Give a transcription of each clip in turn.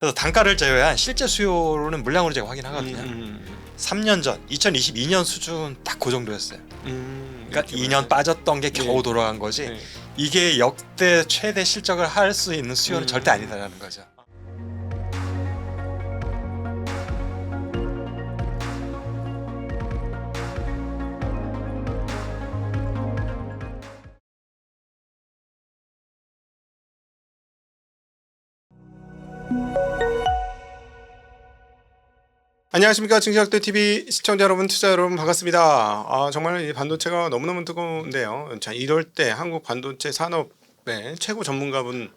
그래서 단가를 제외한 실제 수요로는 물량으로 제가 확인하거든요. 3년 전 2022년 수준 딱 그 정도였어요. 그러니까 2년 빠졌던 게 겨우 돌아간 거지. 네. 이게 역대 최대 실적을 할 수 있는 수요는 절대 아니다라는 거죠. 안녕하십니까, 증시학대TV 시청자 여러분, 투자 여러분, 반갑습니다. 정말 이 반도체가 너무너무 뜨거운데요. 자, 이럴 때 한국 반도체 산업의 최고 전문가분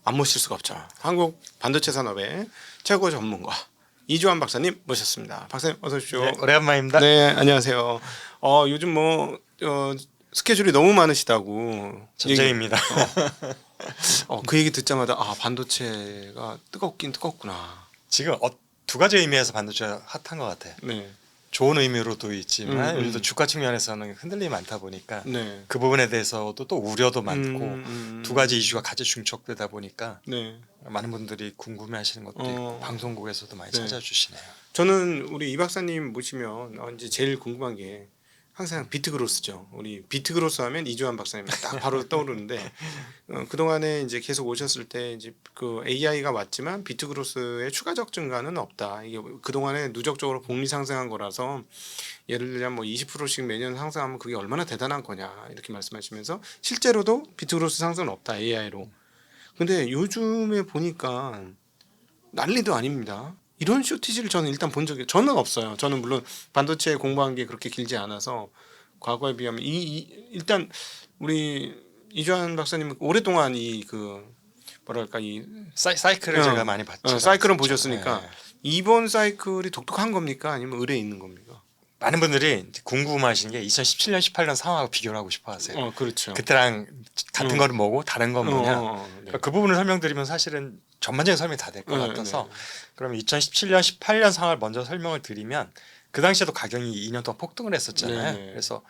안 모실 수가 없죠. 한국 반도체 산업의 최고 전문가 이주환 박사님 모셨습니다. 박사님 어서 오십시오. 네, 오래간만입니다. 네, 안녕하세요. 요즘 스케줄이 너무 많으시다고 전쟁입니다. 그 얘기 듣자마자 반도체가 뜨겁긴 뜨겁구나. 지금 두 가지 의미에서 반도체가 핫한 것 같아요. 네. 좋은 의미로도 있지만 예를 들어 주가 측면에서는 흔들림이 많다 보니까 네. 그 부분에 대해서도 또 우려도 많고 두 가지 이슈가 같이 중첩되다 보니까 네. 많은 분들이 궁금해하시는 것도 있고 방송국에서도 많이 네. 찾아주시네요. 저는 우리 이 박사님 모시면 이제 제일 궁금한 게 항상 비트그로스죠. 우리 비트그로스 하면 이주환 박사님 딱 바로 떠오르는데 그동안에 이제 계속 오셨을 때 이제 그 AI가 왔지만 비트그로스의 추가적 증가는 없다. 이게 그동안에 누적적으로 복리 상승한 거라서 예를 들면 20%씩 매년 상승하면 그게 얼마나 대단한 거냐 이렇게 말씀하시면서 실제로도 비트그로스 상승은 없다 AI로. 근데 요즘에 보니까 난리도 아닙니다. 이런 쇼티지를 저는 일단 본 적이 저는 없어요. 저는 물론 반도체 공부한 게 그렇게 길지 않아서 과거에 비하면 일단 우리 이주환 박사님은 오랫동안 이 사이클을 제가 많이 봤죠. 사이클은 보셨으니까 네. 이번 사이클이 독특한 겁니까? 아니면 의뢰 있는 겁니까? 많은 분들이 궁금하신 게 2017년, 18년 상황하고 비교를 하고 싶어 하세요. 그렇죠. 그때랑 같은 거는 뭐고 다른 건 뭐냐. 네. 그러니까 그 부분을 설명드리면 사실은 전반적인 설명이 다 될 것 같아서 네. 그러면 2017년, 18년 상황을 먼저 설명을 드리면 그 당시에도 가격이 2년 동안 폭등을 했었잖아요. 네. 그래서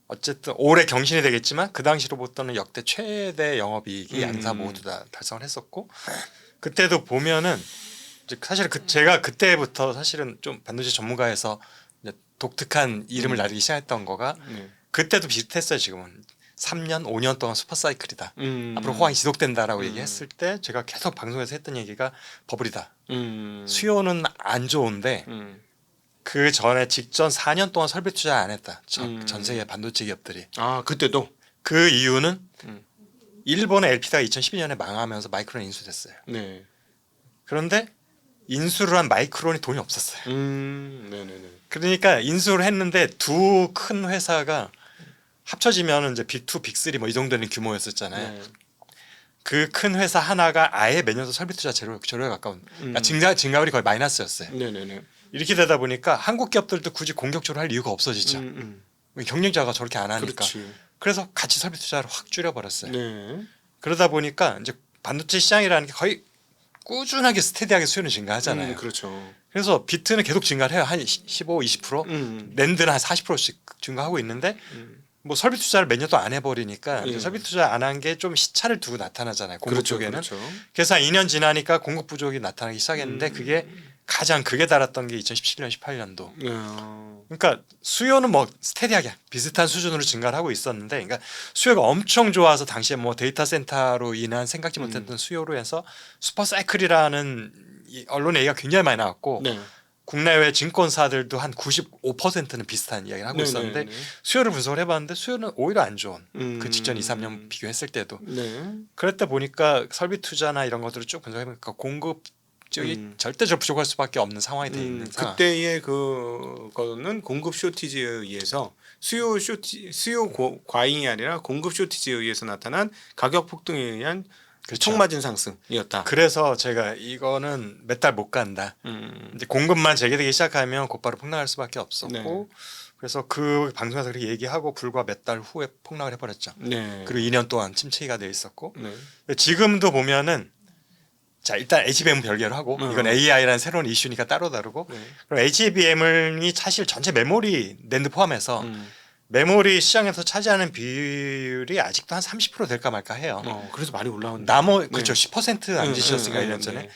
어쨌든 올해 경신이 되겠지만 그 당시로부터는 역대 최대 영업이익이 양사 모두 다 달성을 했었고 그때도 보면은 이제 사실 제가 그때부터 사실은 좀 반도체 전문가에서 이제 독특한 이름을 날리기 시작했던 거가 그때도 비슷했어요. 지금은 3년, 5년 동안 슈퍼사이클이다. 앞으로 호황이 지속된다라고 얘기했을 때 제가 계속 방송에서 했던 얘기가 버블이다. 수요는 안 좋은데 그 전에 직전 4년 동안 설비 투자 안 했다. 전 세계 반도체 기업들이. 그때도 그 이유는 일본의 LP다가 2012년에 망하면서 마이크론 인수됐어요. 네. 그런데 인수를 한 마이크론이 돈이 없었어요. 네네네. 그러니까 인수를 했는데 두 큰 회사가 합쳐지면 이제 빅2, 빅3 이 정도 되는 규모였었잖아요. 네. 그 큰 회사 하나가 아예 매년 설비 투자 제로에 가까운 그러니까 증가율이 거의 마이너스였어요. 네네네. 이렇게 되다 보니까 한국 기업들도 굳이 공격적으로 할 이유가 없어지죠. 경쟁자가 저렇게 안 하니까. 그렇지. 그래서 같이 설비 투자를 확 줄여버렸어요. 네. 그러다 보니까 이제 반도체 시장이라는 게 거의 꾸준하게 스테디하게 수요는 증가하잖아요. 그렇죠. 그래서 비트는 계속 증가를 해요. 한 15, 20%, 랜드는 한 40%씩 증가하고 있는데 뭐 설비 투자를 몇 년도 안 해버리니까 이제 설비 투자 안 한 게 좀 시차를 두고 나타나잖아요. 공급 그렇죠, 쪽에는. 그렇죠. 그래서 한 2년 지나니까 공급 부족이 나타나기 시작했는데 그게 가장 극에 달았던 게 2017년, 18년도. 그러니까 수요는 뭐 스테디하게 비슷한 수준으로 증가를 하고 있었는데, 그러니까 수요가 엄청 좋아서 당시에 뭐 데이터 센터로 인한 생각지 못했던 수요로 해서 슈퍼 사이클이라는 언론 얘기가 굉장히 많이 나왔고, 네. 국내외 증권사들도 한 95%는 비슷한 이야기를 하고 있었는데 수요를 분석을 해봤는데 수요는 오히려 안 좋은 그 직전 2, 3년 비교했을 때도 그랬다 보니까 설비 투자나 이런 것들을 쭉 분석해보니까 공급 쪽이 절대적으로 부족할 수밖에 없는 상황이 돼 있는 상황. 그때의 그거는 공급 쇼티지에 의해서 수요 과잉이 아니라 공급 쇼티지에 의해서 나타난 가격 폭등에 의한 총 맞은 상승이었다. 그래서 제가 이거는 몇 달 못 간다. 이제 공급만 재개되기 시작하면 곧바로 폭락할 수밖에 없었고 그래서 그 방송에서 그렇게 얘기하고 불과 몇 달 후에 폭락을 해버렸죠. 그리고 2년 동안 침체기가 돼 있었고 지금도 보면은 자 일단 HBM은 별개로 하고 이건 AI라는 새로운 이슈니까 따로 다루고 그럼 HBM이 사실 전체 메모리 낸드 포함해서 메모리 시장에서 차지하는 비율이 아직도 한 30% 될까 말까 해요. 그래서 많이 올라온다. 그렇죠. 10% 안 지셨으니까 1년 전에.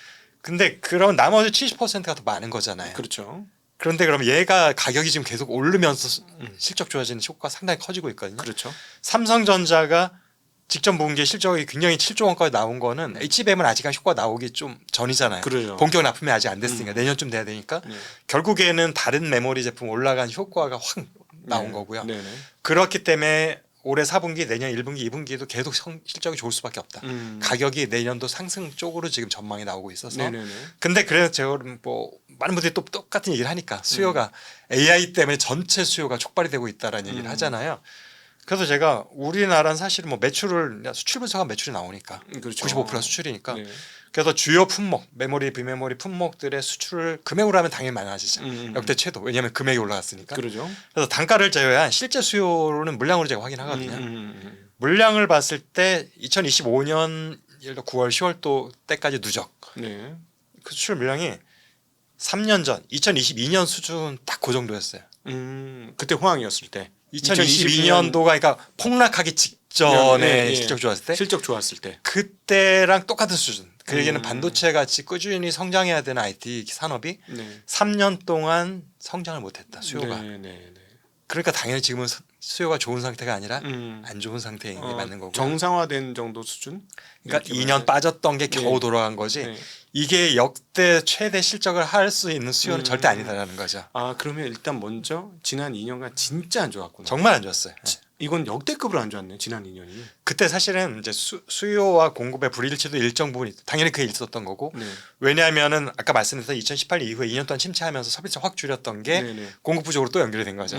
근데 그럼 나머지 70%가 더 많은 거잖아요. 그렇죠. 그런데 그럼 얘가 가격이 지금 계속 오르면서 실적 좋아지는 효과가 상당히 커지고 있거든요. 그렇죠. 삼성전자가 직전 분기에 실적이 굉장히 7조 원까지 나온 거는 HBM은 아직 효과 나오기 좀 전이잖아요. 그래요. 본격 납품이 아직 안 됐으니까 내년쯤 돼야 되니까 네. 결국에는 다른 메모리 제품 올라간 효과가 확 나온 네. 거고요. 네네. 그렇기 때문에 올해 4분기, 내년 1분기, 2분기에도 계속 실적이 좋을 수밖에 없다. 가격이 내년도 상승 쪽으로 지금 전망이 나오고 있어서. 네네네. 근데 그래서 제가 뭐 많은 분들이 또 똑같은 얘기를 하니까 수요가 AI 때문에 전체 수요가 촉발이 되고 있다라는 얘기를 하잖아요. 그래서 제가 우리나라는 사실은 뭐 매출을 수출 분석한 매출이 나오니까 그렇죠. 95%가 수출이니까 네. 그래서 주요 품목 메모리 비메모리 품목들의 수출을 금액으로 하면 당연히 많아지죠. 역대 최도. 왜냐하면 금액이 올라갔으니까. 그러죠. 그래서 단가를 제외한 실제 수요는 물량으로 제가 확인하거든요. 물량을 봤을 때 2025년 9월 10월 때까지 누적 네. 그 수출 물량이 3년 전 2022년 수준 딱 그 정도였어요. 그때 호황이었을 때. 2022년도가 그러니까 폭락하기 직전에 네, 네. 실적 좋았을 때 실적 좋았을 때. 그때랑 똑같은 수준. 그 얘기는 반도체 같이 꾸준히 성장해야 되는 IT 산업이 네. 3년 동안 성장을 못했다. 수요가. 네, 네, 네. 그러니까 당연히 지금은 수요가 좋은 상태가 아니라 음. 안 좋은 상태인 게 맞는 거고. 정상화된 정도 수준? 그러니까 이렇게 2년 빠졌던 게 겨우 네. 돌아간 거지. 네. 이게 역대 최대 실적을 할 수 있는 수요는 절대 아니다라는 거죠. 아 그러면 일단 먼저 지난 2년간 진짜 안 좋았구나. 정말 안 좋았어요. 이건 역대급으로 안 좋았네. 지난 2년이. 그때 사실은 이제 수요와 공급의 불일치도 일정 부분 당연히 그게 있었던 거고 네. 왜냐하면은 아까 말씀드렸던 2018년 이후에 2년 동안 침체하면서 서비스 확 줄였던 게 네네. 공급 부족으로 또 연결이 된 거죠.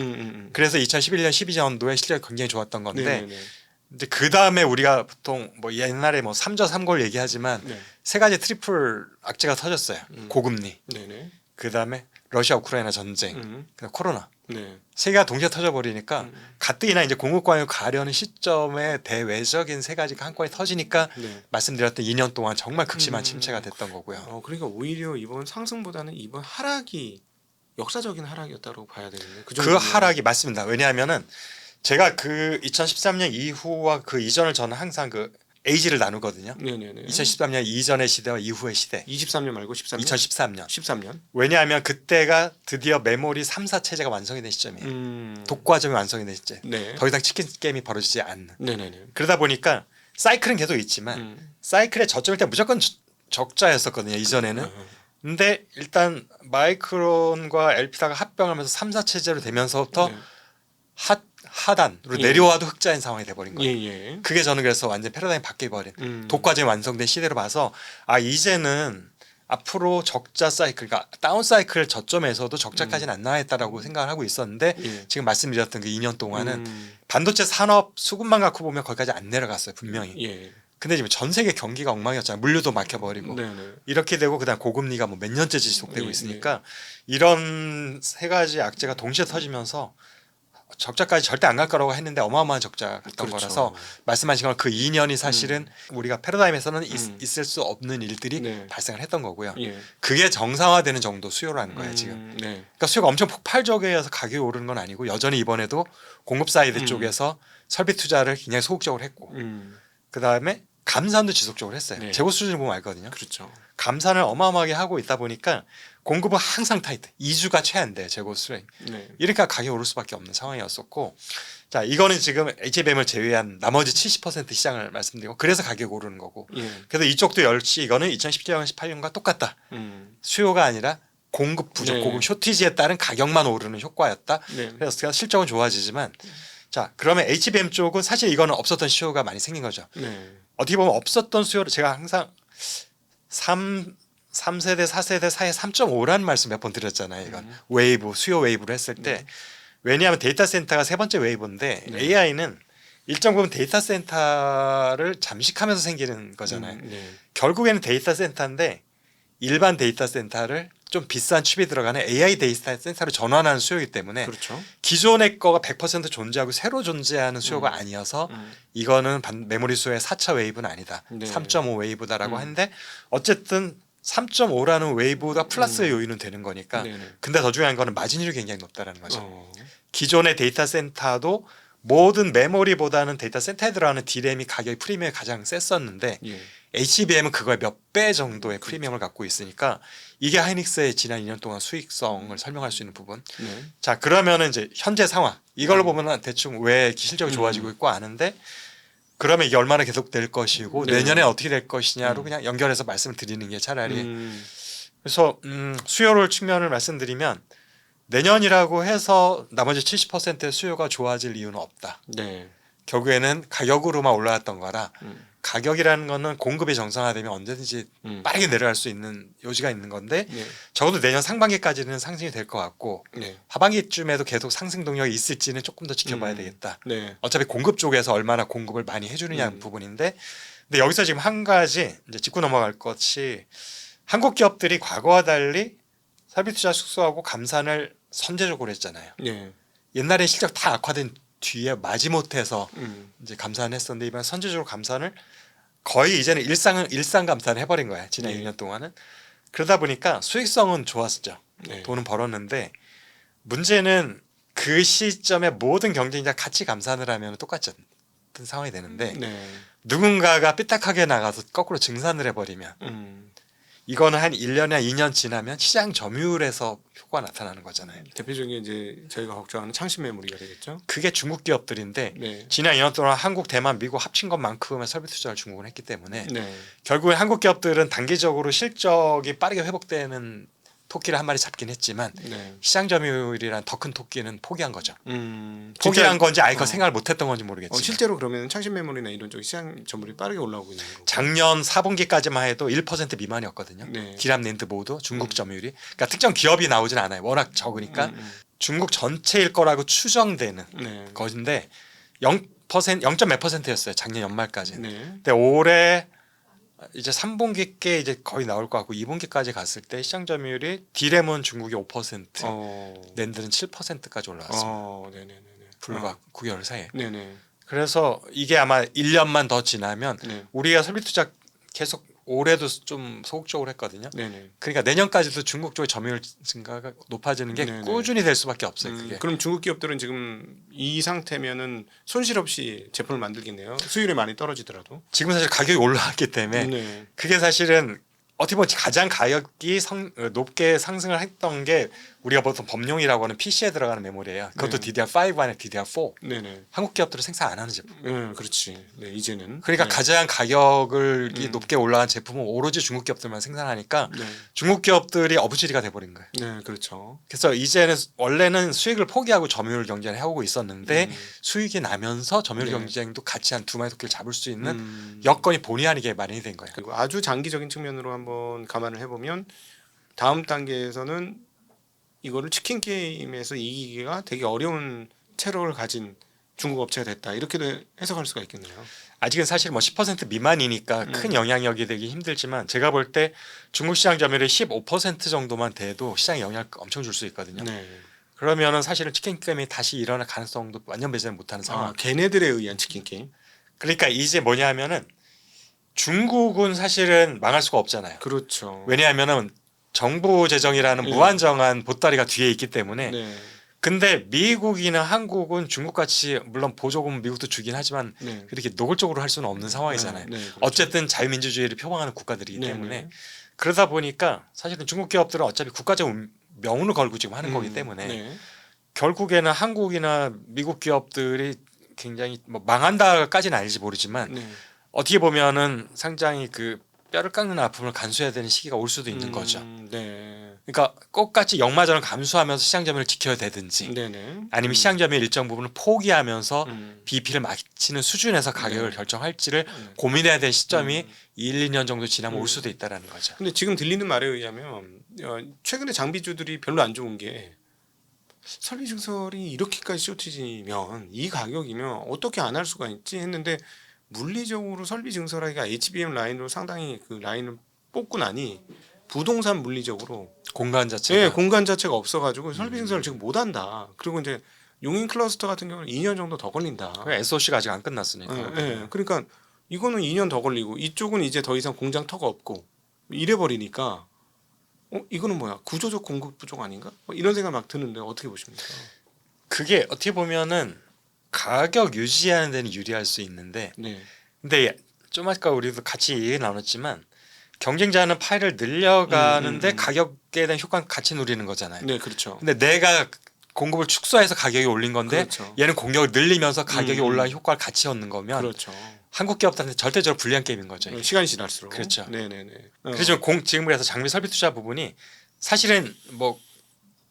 그래서 2011년 12년도에 실적이 굉장히 좋았던 건데 네네네. 이제 그 다음에 우리가 보통 뭐 옛날에 뭐 3저 3골 얘기하지만 네. 세 가지 트리플 악재가 터졌어요. 고금리, 네네. 그 다음에 러시아 우크라이나 전쟁, 그다음 코로나. 네. 세 개가 동시에 터져버리니까 가뜩이나 이제 공급관을 가려는 시점에 대외적인 세 가지가 한꺼번에 터지니까 네. 말씀드렸던 2년 동안 정말 극심한 침체가 됐던 거고요. 그러니까 오히려 이번 상승보다는 이번 하락이 역사적인 하락이었다고 봐야 되겠네요. 그 정도면. 하락이 맞습니다. 왜냐하면은 제가 그 2013년 이후와 그 이전을 저는 항상 그 에이지를 나누거든요. 네네네. 2013년 이전의 시대와 이후의 시대. 23년 말고 13년. 2013년. 13년. 왜냐하면 그때가 드디어 메모리 3사 체제가 완성이 된 시점이에요. 독과점이 완성이 된 시점. 네. 더 이상 치킨 게임이 벌어지지 않는. 네네네. 그러다 보니까 사이클은 계속 있지만 사이클의 저점일 때 무조건 적자였었거든요. 이전에는. 근데 일단 마이크론과 엘피다가 합병하면서 3사 체제로 되면서부터 네. 하단으로 예. 내려와도 흑자인 상황이 돼버린 거예요. 예예. 그게 저는 그래서 완전 패러다임이 바뀌어버린 독과점이 완성된 시대로 봐서 이제는 앞으로 적자 사이클, 그러니까 다운 사이클 저점에서도 적자까지는 안 나와있다라고 생각을 하고 있었는데 예. 지금 말씀드렸던 그 2년 동안은 반도체 산업 수급만 갖고 보면 거기까지 안 내려갔어요 분명히. 예. 근데 지금 전 세계 경기가 엉망이었잖아요. 물류도 막혀버리고 네네. 이렇게 되고 그다음 고금리가 뭐 몇 년째 지속되고 예, 있으니까 이런 세 가지 악재가 동시에 터지면서 적자까지 절대 안 갈 거라고 했는데 어마어마한 적자 갔던 그렇죠. 거라서 말씀하신 건 그 2년이 사실은 우리가 패러다임에서는 있을 수 없는 일들이 네. 발생을 했던 거고요. 예. 그게 정상화되는 정도 수요라는 거예요 지금. 네. 그러니까 수요가 엄청 폭발적이어서 가격이 오르는 건 아니고 여전히 이번에도 공급 사이드 쪽에서 설비 투자를 굉장히 소극적으로 했고 그 다음에 감산도 지속적으로 했어요. 네. 재고 수준을 보면 알거든요. 그렇죠. 감산을 어마어마하게 하고 있다 보니까 공급은 항상 타이트. 2주가 최한대요. 재고 수량. 네. 이러니까 가격이 오를 수밖에 없는 상황이었었고 자 이거는 지금 HBM을 제외한 나머지 70% 시장을 말씀드리고 그래서 가격이 오르는 거고 예. 그래서 이쪽도 역시 이거는 2017년, 18년과 똑같다. 수요가 아니라 공급 부족, 네. 공급 쇼티지에 따른 가격만 오르는 효과였다. 네. 그래서 실적은 좋아지지만 자 그러면 HBM 쪽은 사실 이거는 없었던 수요가 많이 생긴 거죠. 네. 어떻게 보면 없었던 수요를 제가 항상 3세대, 4세대 사이에 3.5라는 말씀 몇 번 드렸잖아요. 이건 웨이브, 수요 웨이브로 했을 때 왜냐하면 데이터 센터가 세 번째 웨이브인데 네. AI는 일정 부분 데이터 센터를 잠식하면서 생기는 거잖아요. 네. 결국에는 데이터 센터인데 일반 데이터 센터를 좀 비싼 칩이 들어가는 AI 데이터 센터로 전환하는 수요이기 때문에 그렇죠. 기존의 거가 100% 존재하고 새로 존재하는 수요가 아니어서 이거는 메모리 수요의 4차 웨이브는 아니다. 네. 3.5 웨이브다라고 하는데 어쨌든 3.5라는 웨이브가 플러스의 요인은 되는 거니까 네네. 근데 더 중요한 거는 마진율이 굉장히 높다라는 거죠. 어. 기존의 데이터 센터도 모든 메모리보다는 데이터 센터에 들어가는 D램이 가격이 프리미엄이 가장 셌었는데 예. HBM은 그거의 몇 배 정도의 프리미엄을 갖고 있으니까 이게 하이닉스의 지난 2년 동안 수익성을 설명할 수 있는 부분. 네. 자 그러면은 이제 현재 상황 이걸로 보면은 대충 왜 실적이 좋아지고 있고 아는데 그러면 이게 얼마나 계속 될 것이고 네. 내년에 어떻게 될 것이냐로 그냥 연결해서 말씀을 드리는 게 차라리 그래서 수요를 측면을 말씀드리면 내년이라고 해서 나머지 70%의 수요가 좋아질 이유는 없다. 네. 결국에는 가격으로만 올라왔던 거라 음. 가격이라는 거는 공급이 정상화되면 언제든지 빠르게 내려갈 수 있는 요지가 있는 건데 네. 적어도 내년 상반기까지는 상승이 될 것 같고 네. 하반기쯤에도 계속 상승 동력이 있을지는 조금 더 지켜봐야 되겠다. 네. 어차피 공급 쪽에서 얼마나 공급을 많이 해주느냐 부분인데 근데 여기서 지금 한 가지 이제 짚고 넘어갈 것이 한국 기업들이 과거와 달리 설비 투자 축소하고 감산을 선제적으로 했잖아요. 네. 옛날에 실적 다 악화된 뒤에 마지못해서 음. 이제 감산했었는데 이번 선제적으로 감산을 거의 이제는 일상 감산을 해버린 거야 지난 네. 2년 동안은. 그러다 보니까 수익성은 좋았었죠. 네. 돈은 벌었는데 문제는 그 시점에 모든 경쟁자 같이 감산을 하면 똑같은 상황이 되는데 네. 누군가가 삐딱하게 나가서 거꾸로 증산을 해버리면 이거는 한 1년이나 2년 지나면 시장 점유율에서 효과가 나타나는 거잖아요. 대표적인 이제 저희가 걱정하는 창신 메모리가 되겠죠. 그게 중국 기업들인데 네. 지난 2년 동안 한국, 대만, 미국 합친 것만큼의 설비 투자를 중국은 했기 때문에 네. 결국에 한국 기업들은 단기적으로 실적이 빠르게 회복되는 토끼를 한 마리 잡긴 했지만 네. 시장 점유율이란 더 큰 토끼는 포기한 거죠. 진짜- 포기한 건지 아예 생각을 못했던 건지 모르겠지만 실제로 그러면 창신 메모리나 이런 쪽 시장 점유율이 빠르게 올라오고 있는 거고. 작년 4분기까지만 해도 1% 미만이었거든요. 네. 디램 낸드 모두 중국 점유율이. 그러니까 특정 기업이 나오진 않아요. 워낙 적으니까 중국 전체일 거라고 추정되는 네. 것인데 0.몇 %였어요. 작년 연말까지. 네. 근데 올해 이제 3분기께 이제 거의 나올 것 같고 2분기까지 갔을 때 시장 점유율이 디램은 중국이 5%, 낸드는 7%까지 올라왔습니다. 네네네. 불과 9개월 사이에. 네네. 그래서 이게 아마 1년만 더 지나면 네. 우리가 설비 투자 계속 올해도 좀 소극적으로 했거든요. 네네. 그러니까 내년까지도 중국 쪽의 점유율 증가가 높아지는 게 네네. 꾸준히 될 수밖에 없어요. 그게. 그럼 중국 기업들은 지금 이 상태면은 손실 없이 제품을 만들겠네요. 수율이 많이 떨어지더라도. 지금 사실 가격이 올라왔기 때문에 네. 그게 사실은 어떻게 보면 가장 가격이 높게 상승을 했던 게 우리가 보통 범용이라고 하는 PC에 들어가는 메모리예요. 그것도 네. DDR5 아니라 DDR4. 네네. 한국 기업들은 생산 안 하는 제품. 네, 그렇지. 네, 이제는. 그러니까 네. 가장 가격이 높게 올라간 제품은 오로지 중국 기업들만 생산하니까 네. 중국 기업들이 어부지리가 돼버린 거예요. 네, 그렇죠. 그래서 이제는 원래는 수익을 포기하고 점유율 경쟁을 해오고 있었는데 수익이 나면서 점유율 네. 경쟁도 같이 한 두 마리 토끼를 잡을 수 있는 음. 여건이 본의 아니게 마련이 된 거예요. 그리고 아주 장기적인 측면으로 한번 감안을 해보면 다음 단계에서는 이거를 치킨 게임에서 이기기가 되게 어려운 체력을 가진 중국 업체가 됐다 이렇게도 해석할 수가 있겠네요. 아직은 사실 뭐 10% 미만이니까 큰 영향력이 되기 힘들지만 제가 볼 때 중국 시장 점유율이 15% 정도만 돼도 시장에 영향을 엄청 줄 수 있거든요. 네. 그러면은 사실은 치킨 게임이 다시 일어날 가능성도 완전 배제는 못하는 상황. 걔네들에 의한 치킨 게임. 그러니까 이제 뭐냐면은 중국은 사실은 망할 수가 없잖아요. 그렇죠. 왜냐하면은 정부 재정이라는 네. 무한정한 보따리가 뒤에 있기 때문에. 네. 근데 미국이나 한국은 중국같이 물론 보조금 미국도 주긴 하지만 네. 그렇게 노골적으로 할 수는 없는 상황이잖아요. 네, 그렇죠. 어쨌든 자유민주주의를 표방하는 국가들이기 네, 때문에 네. 그러다 보니까 사실은 중국 기업들은 어차피 국가적 명운을 걸고 지금 하는 거기 때문에 네. 결국에는 한국이나 미국 기업들이 굉장히 뭐 망한다까지는 아닐지 모르지만 네. 어떻게 보면은 상당히 그 뼈를 깎는 아픔을 간수해야 되는 시기가 올 수도 있는 거죠. 네. 그러니까 똑같이 역마전을 감수하면서 시장 점유율을 지켜야 되든지 네네. 아니면 시장 점유율 일정 부분을 포기하면서 음. BP를 맞추는 수준에서 가격을 네. 결정할지를 고민해야 될 시점이 음. 1, 2년 정도 지나면 올 수도 있다라는 거죠. 근데 지금 들리는 말에 의하면 최근에 장비주들이 별로 안 좋은 게 설비 증설이 이렇게까지 쇼티지면 이 가격이면 어떻게 안 할 수가 있지 했는데 물리적으로 설비 증설하기가 HBM 라인으로 상당히 그 라인을 뽑고 나니 부동산 물리적으로 공간 자체가 예, 공간 자체가 없어가지고 설비 증설을 지금 못한다. 그리고 이제 용인 클러스터 같은 경우는 2년 정도 더 걸린다. SOC가 아직 안 끝났으니까. 그러니까 이거는 2년 더 걸리고 이쪽은 이제 더 이상 공장 터가 없고 이래 버리니까 이거는 뭐야 구조적 공급 부족 아닌가? 뭐 이런 생각 막 드는데 어떻게 보십니까? 그게 어떻게 보면은 가격 유지하는 데는 유리할 수 있는데 네. 근데 좀 아까 우리도 같이 얘기 나눴지만 경쟁자는 파일을 늘려가는데 가격에 대한 효과는 같이 누리는 거잖아요. 네, 그렇죠. 근데 내가 공급을 축소해서 가격이 올린 건데 그렇죠. 얘는 공격을 늘리면서 가격이 올라간 효과를 같이 얻는 거면 그렇죠. 한국 기업들한테 절대적으로 불리한 게임인 거죠. 이게. 시간이 지날수록. 그렇죠. 네네네. 그래서 지금 그래서 장비 설비 투자 부분이 사실은 뭐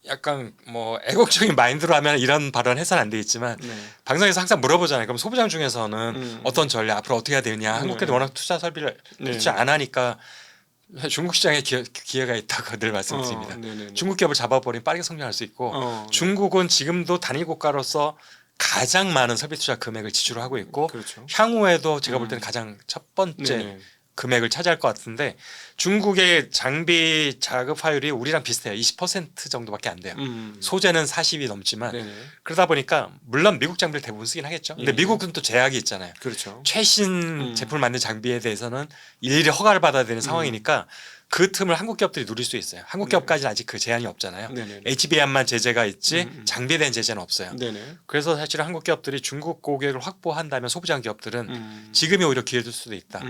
약간 뭐 애국적인 마인드로 하면 이런 발언 해서는 안 되겠지만 네. 방송에서 항상 물어보잖아요. 그럼 소부장 중에서는 어떤 전략 앞으로 어떻게 해야 되느냐. 한국계도 워낙 투자 설비를 투자 안 하니까 중국 시장에 기회가 있다고 늘 말씀드립니다. 중국 기업을 잡아버리면 빠르게 성장할 수 있고 중국은 지금도 단일 국가로서 가장 많은 설비 투자 금액을 지출하고 있고 그렇죠. 향후에도 제가 볼 때는 가장 첫 번째 금액을 차지할 것 같은데 중국의 장비 자급화율이 우리랑 비슷해요. 20% 정도밖에 안 돼요. 소재는 40이 넘지만 그러다 보니까 물론 미국 장비를 대부분 쓰긴 하겠죠. 근데 미국은 또 제약이 있잖아요. 그렇죠. 최신 제품을 만든 장비에 대해서는 일일이 허가를 받아야 되는 상황이니까 그 틈을 한국 기업들이 누릴 수 있어요. 한국 기업까지는 아직 그 제한이 없잖아요. HBM만 제재가 있지 장비에 대한 제재는 없어요. 그래서 사실은 한국 기업들이 중국 고객을 확보한다면 소부장 기업들은 지금이 오히려 기회일 수도 있다.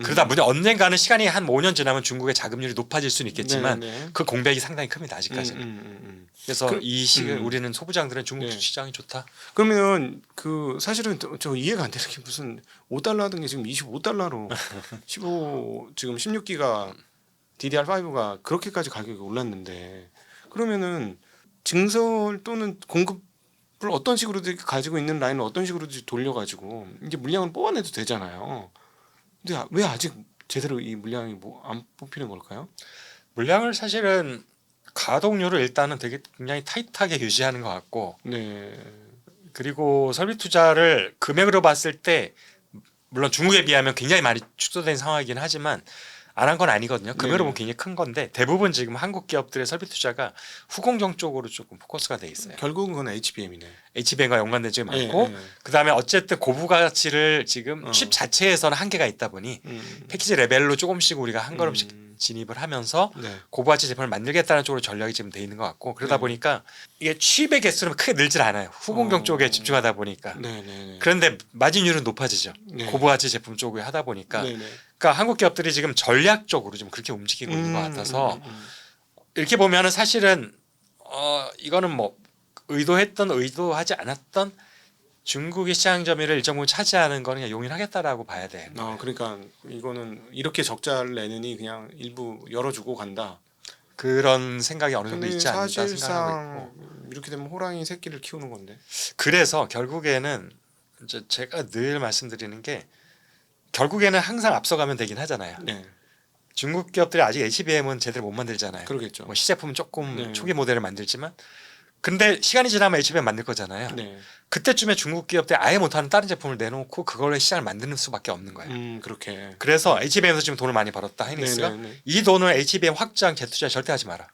그러다 보니 언젠가는 시간이 한 5년 지나면 중국의 자금률이 높아질 수는 있겠지만 그 공백이 상당히 큽니다. 아직까지는. 그래서 이 시기에 우리는 소부장들은 중국 시장이 좋다. 그러면 그 사실은 저 이해가 안 되는 게 무슨 5달러 하던 게 지금 25달러로 15 지금 16기가 DDR5가 그렇게까지 가격이 올랐는데 그러면은 증설 또는 공급을 어떤 식으로든 가지고 있는 라인을 어떤 식으로든 돌려가지고 이제 물량을 뽑아내도 되잖아요. 근데 왜 아직 제대로 이 물량이 뭐 안 뽑히는 걸까요? 물량을 사실은 가동률을 일단은 되게 굉장히 타이트하게 유지하는 것 같고 그리고 설비 투자를 금액으로 봤을 때 물론 중국에 비하면 굉장히 많이 축소된 상황이긴 하지만 안 한 건 아니거든요. 금액으로 보면 굉장히 큰 건데 대부분 지금 한국 기업들의 설비 투자가 후공정 쪽으로 조금 포커스가 돼 있어요. 결국은 그건 HBM이네. HBM과 연관된 점이 많고 그다음에 어쨌든 고부 가치를 지금 칩 자체에서는 한계가 있다 보니 패키지 레벨로 조금씩 우리가 한 걸음씩 진입을 하면서 고부가치 제품을 만들겠다는 쪽으로 전략이 지금 돼 있는 것 같고 그러다 보니까 이게 칩의 개수는 크게 늘질 않아요. 후공정 쪽에 집중하다 보니까. 그런데 마진율은 높아지죠. 고부가치 제품 쪽에 하다 보니까. 그러니까 한국 기업들이 지금 전략적으로 좀 그렇게 움직이고 있는 것 같아서 이렇게 보면은 사실은 이거는 뭐 의도했던 의도하지 않았던 중국의 시장 점유율을 일정 부분 차지하는 거는 그냥 용인하겠다라고 봐야 돼. 그러니까 이거는 이렇게 적자를 내느니 그냥 일부 열어주고 간다. 그런 생각이 어느 정도 있지 않을까 생각하고 사실상 있고. 이렇게 되면 호랑이 새끼를 키우는 건데. 그래서 결국에는 이제 제가 늘 말씀드리는 게 결국에는 항상 앞서가면 되긴 하잖아요. 중국 기업들이 아직 HBM은 제대로 못 만들잖아요. 그러겠죠. 뭐 시제품은 조금 초기 모델을 만들지만 근데 시간이 지나면 HBM 만들 거잖아요. 그때쯤에 중국 기업들이 아예 못하는 다른 제품을 내놓고 그걸로 시장을 만드는 수밖에 없는 거예요. 그렇게. 그래서 HBM에서 지금 돈을 많이 벌었다 하이닉스가 이 돈을 HBM 확장 재투자에 절대 하지 마라.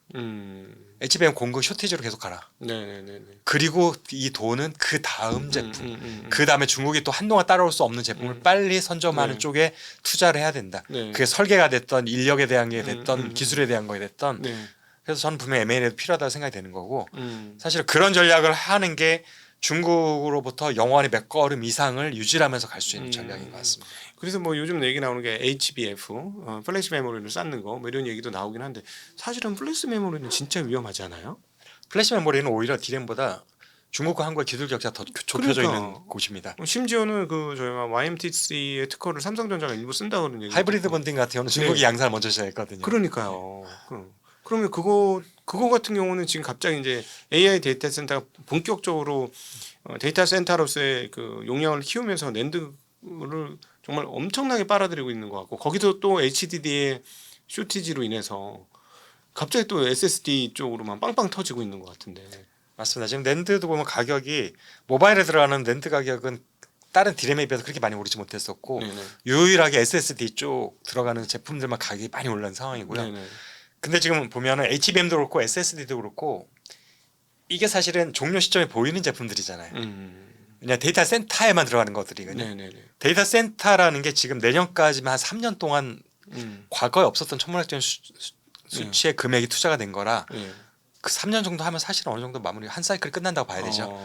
HBM 공급 쇼티지로 계속 가라. 그리고 이 돈은 그 다음 제품, 그 다음에 중국이 또 한동안 따라올 수 없는 제품을 빨리 선점하는 쪽에 투자를 해야 된다. 그게 설계가 됐던 인력에 대한 게 됐던 기술에 대한 거에 됐던. 그래서 저는 분명히 M&A도 필요하다고 생각이 되는 거고 사실 그런 전략을 하는 게 중국으로부터 영원히 몇 걸음 이상을 유지하면서 갈 수 있는 전략인 것 같습니다. 그래서 뭐 요즘 얘기 나오는 게 HBF, 플래시 메모리를 쌓는 거 뭐 이런 얘기도 나오긴 한데 사실은 플래시 메모리는 진짜 위험하지 않아요? 플래시 메모리는 오히려 D램보다 중국과 한국의 기술 격차가 더 좁혀져 있는 곳입니다. 심지어는 그 저희가 YMTC의 특허를 삼성전자가 일부 쓴다 그런 얘기. 하이브리드 본딩 같은 경우는 중국이 양산을 먼저 시작했거든요. 그러니까요. 그러면 그거 같은 경우는 지금 갑자기 이제 AI 데이터 센터가 본격적으로 데이터 센터로서의 그 용량을 키우면서 낸드를 정말 엄청나게 빨아들이고 있는 것 같고 거기서 또 HDD의 쇼티지로 인해서 갑자기 또 SSD 쪽으로만 빵빵 터지고 있는 것 같은데. 맞습니다. 지금 낸드도 보면 가격이 모바일에 들어가는 낸드 가격은 다른 D램에 비해서 그렇게 많이 오르지 못했었고 유일하게 SSD 쪽 들어가는 제품들만 가격이 많이 올라온 상황이고요. 근데 지금 보면은 HBM도 그렇고 SSD도 그렇고 이게 사실은 종료 시점에 보이는 제품들이잖아요. 그냥 데이터 센터에만 들어가는 것들이거든요. 데이터 센터라는 게 지금 내년까지만 한 3년 동안 과거에 없었던 천문학적인 수치의 금액이 투자가 된 거라 그 3년 정도 하면 사실은 어느 정도 마무리 한 사이클이 끝난다고 봐야 되죠.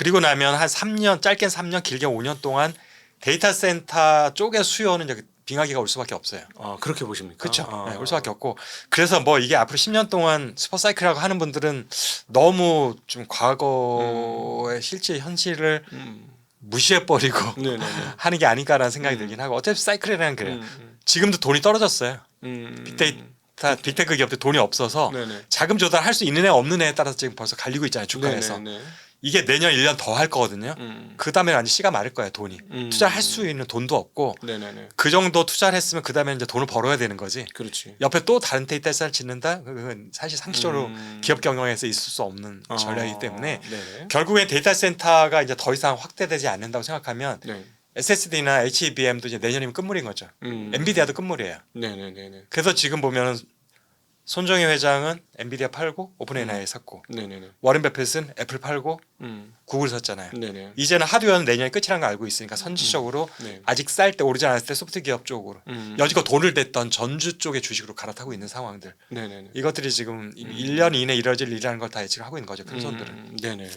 그리고 나면 한 3년, 짧게 3년, 길게 5년 동안 데이터 센터 쪽의 수요는 이제 빙하기가 올 수밖에 없어요. 그렇게 보십니까? 그렇죠. 네, 올 수밖에 없고 그래서 뭐 이게 앞으로 10년 동안 슈퍼사이클이라고 하는 분들은 너무 좀 과거의 실제 현실을 무시해 버리고 네네네. 하는 게 아닌가라는 생각이 들긴 하고 어차피 사이클이라는 그래요. 음. 지금도 돈이 떨어졌어요. 음. 빅테크 기업들 돈이 없어서 네네. 자금 조달할 수 있는 애 없는 애에 따라서 지금 벌써 갈리고 있잖아요. 주가에서. 네네네. 이게 내년 1년 더 할 거거든요. 그 다음에 완전 씨가 마를 거예요. 돈이. 투자할 수 있는 돈도 없고 네네네. 그 정도 투자를 했으면 그 다음에 이제 돈을 벌어야 되는 거지. 그렇지. 옆에 또 다른 데이터 센터를 짓는다? 그건 사실 상식적으로 기업 경영에서 있을 수 없는 전략이기 때문에 네네. 결국엔 데이터 센터가 이제 더 이상 확대되지 않는다고 생각하면 네. SSD나 HBM도 이제 내년이면 끝물인 거죠. 엔비디아도 끝물이에요. 네네네네. 그래서 지금 보면은 손정희 회장은 엔비디아 팔고 오픈 AI 샀고 네네네. 워렌 버핏은 애플 팔고 음. 구글 샀잖아요. 네네. 이제는 하드웨어는 내년이 끝이라는 걸 알고 있으니까 선지적으로 네. 아직 쌀 때 오르지 않았을 때 소프트 기업 쪽으로 여지껏 돈을 댔던 전주 쪽의 주식으로 갈아타고 있는 상황들. 네네네. 이것들이 지금 1년 이내 이뤄질 일이라는 걸 다 예측을 하고 있는 거죠. 큰 손들은. 네네.